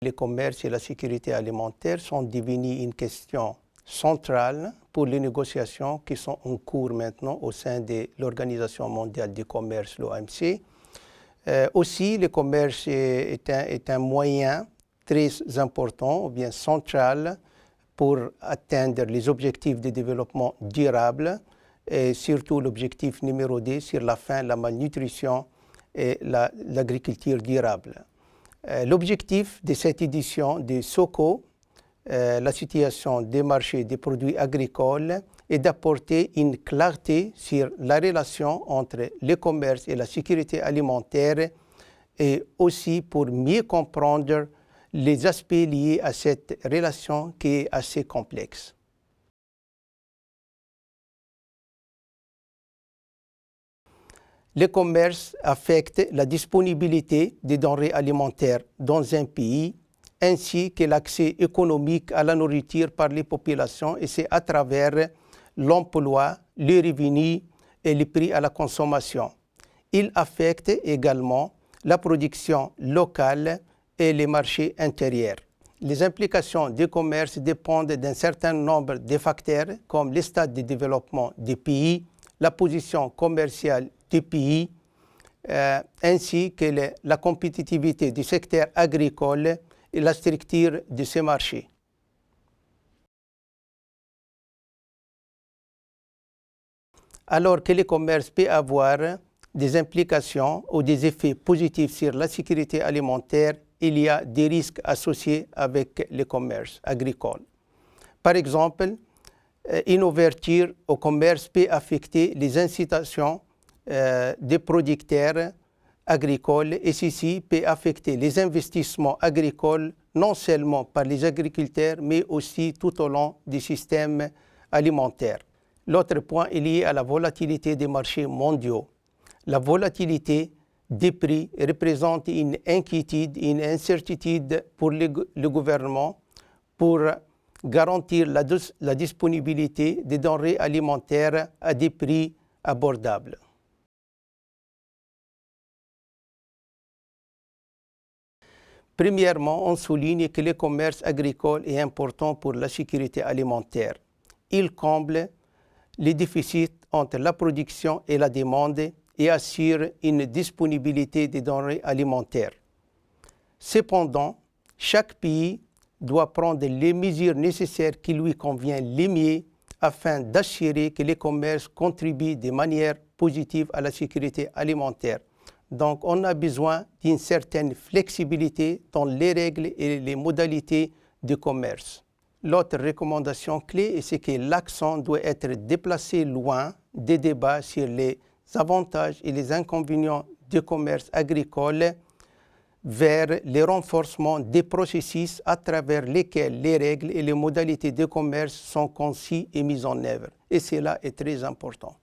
Le commerce et la sécurité alimentaire sont devenus une question centrale pour les négociations qui sont en cours maintenant au sein de l'Organisation mondiale du commerce, l'OMC. Aussi, le commerce est un moyen très important ou bien central pour atteindre les objectifs de développement durable et surtout l'objectif numéro 2 sur la faim, la malnutrition et l'agriculture durable. L'objectif de cette édition de SOCO, la situation des marchés des produits agricoles, est d'apporter une clarté sur la relation entre le commerce et la sécurité alimentaire et aussi pour mieux comprendre les aspects liés à cette relation qui est assez complexe. Le commerce affecte la disponibilité des denrées alimentaires dans un pays, ainsi que l'accès économique à la nourriture par les populations, et c'est à travers l'emploi, les revenus et les prix à la consommation. Il affecte également la production locale et les marchés intérieurs. Les implications du commerce dépendent d'un certain nombre de facteurs comme le stade de développement du pays, la position commerciale du pays, ainsi que la compétitivité du secteur agricole et la structure de ces marchés. Alors que le commerce peut avoir des implications ou des effets positifs sur la sécurité alimentaire, il y a des risques associés avec le commerce agricole. Par exemple, une ouverture au commerce peut affecter les incitations des producteurs agricoles et ceci peut affecter les investissements agricoles non seulement par les agriculteurs mais aussi tout au long du système alimentaire. L'autre point est lié à la volatilité des marchés mondiaux. La volatilité des prix représente une inquiétude, une incertitude pour le gouvernement pour garantir la disponibilité des denrées alimentaires à des prix abordables. Premièrement, on souligne que le commerce agricole est important pour la sécurité alimentaire. Il comble les déficits entre la production et la demande et assure une disponibilité des denrées alimentaires. Cependant, chaque pays doit prendre les mesures nécessaires qui lui conviennent le mieux afin d'assurer que le commerce contribue de manière positive à la sécurité alimentaire. Donc, on a besoin d'une certaine flexibilité dans les règles et les modalités du commerce. L'autre recommandation clé, c'est que l'accent doit être déplacé loin des débats sur les avantages et les inconvénients du commerce agricole vers le renforcement des processus à travers lesquels les règles et les modalités de commerce sont conçues et mises en œuvre. Et cela est très important.